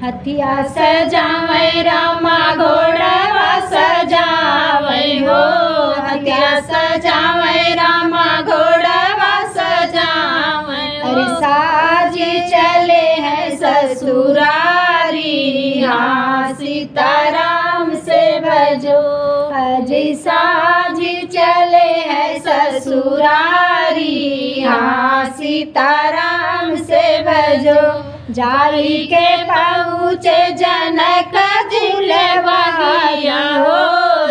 हथिया सजावै रामा घोड़वा सजावै हो, हथिया सजावै रामा घोड़वा सजावै। अरे साजी चले हैं ससुरारी, हाँ सीताराम से भजो। अजय साजी चले हैं ससुरारी, हाँ सीताराम से भजो। जाई के पहुँचे जनक दिलवाया हो,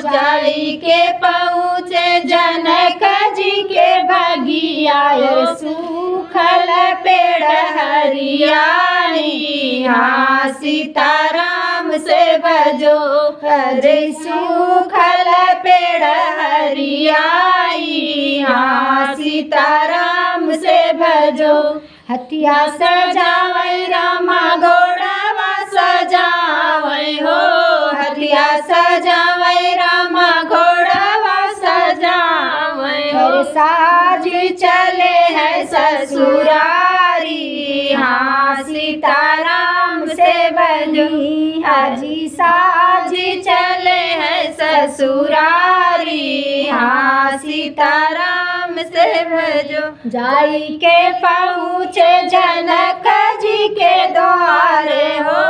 जाई के पहुँचे जनक जी के बगिया। सूखल पेड़ हरियाली, हाँ सीताराम से भजो। अरे सूखल पेड़ हरियाली, हाँ सीताराम से भजो। हथिया सजावै रामा घोड़वा सजावै हो, हथिया सजावै रामा घोड़वा सजावै हो। साजी चले हैं ससुरारी, हाँ सीताराम से भजो। हाजी साजी चले हैं ससुरारी, हाँ सीताराम से भजो। जाई के पहुँचे जनक जी के द्वारे हो,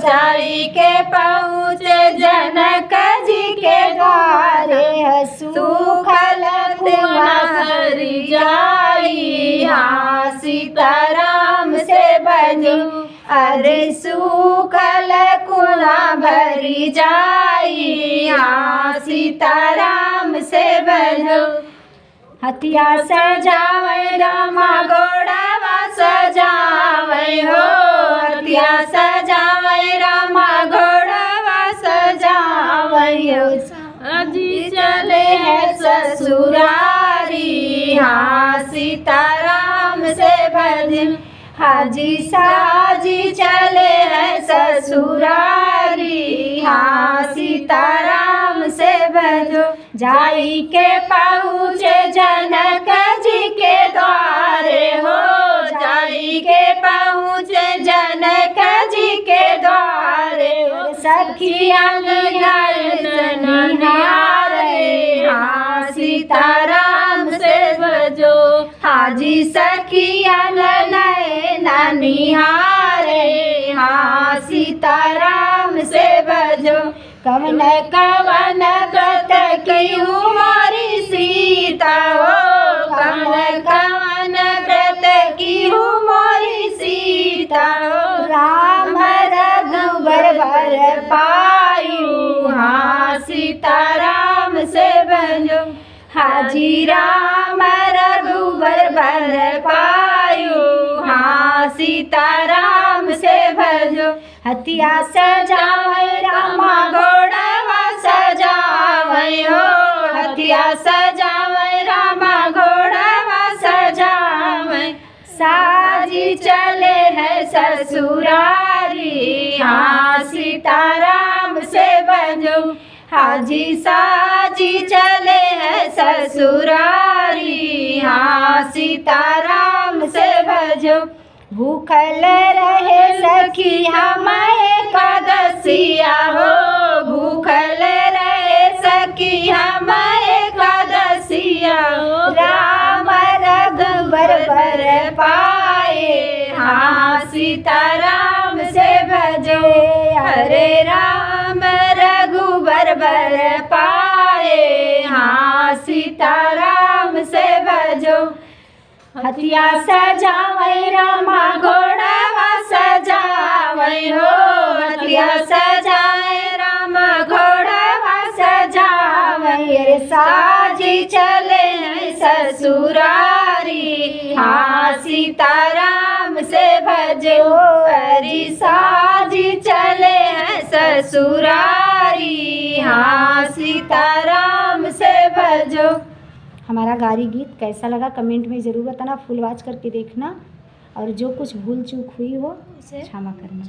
जाई के पहुँचे जनक जी के द्वारे। सूखल कुआं भरी जाई, हाँ सीताराम से भजो। अरे सूखल कुआं भरी जाई, हाँ सीताराम से भजो। हथिया सजावै रामा घोड़वा सजावै हो, हथिया सजावै रामा घोड़वा सजावै हो। साजी चले हैं ससुरारी, हाँ सीताराम से भजो। हाजी साजी चले हैं ससुरारी, हाँ सीताराम से भजो। जाई के पहुँचे जनक जी के द्वारे हो, जाई के पहुँचे जनक जी के द्वारे। सखिया निहारे, हाँ सीताराम से भजो। हाजी सखिया नैना निहारे, हाँ सीताराम से भजो। कवन कवन व्रत किहु मोरी सीता हो, कवन कवन व्रत किहु मोरी सीता हो। राम रघुबर वर पायु, हाँ सीताराम से भजो। हाजी राम रघुबर वर पायु, हाँ सीताराम से भजो। हथिया सजावै रामा घोड़वा सजावै हो, हथिया सजावै रामा घोड़वा सजावै। साजी चले हैं ससुरारी, हाँ सीताराम से भजो। हाजी साजी चले हैं ससुरारी, हाँ सीताराम से भजो। भूखल रहे सखी हम एकादशिया हो, भूखल रहे सखी हम एकादशिया हो। राम रघुबर वर पाए, हाँ सीताराम से भजो। हरे राम रघुबर वर पाए, हाँ सीताराम से भजो। हथिया सजावै रामा घोड़वा सजावै हो, हथिया सजावै रामा घोड़वा सजावै। साजी चले हैं ससुरारी, हाँ सीताराम से भजो। अरे साजी चले हैं ससुरारी, हाँ सीताराम से भजो। हमारा गारी गीत कैसा लगा कमेंट में ज़रूर बताना, फुल वॉच करके देखना और जो कुछ भूल चूक हुई हो उसे क्षमा करना।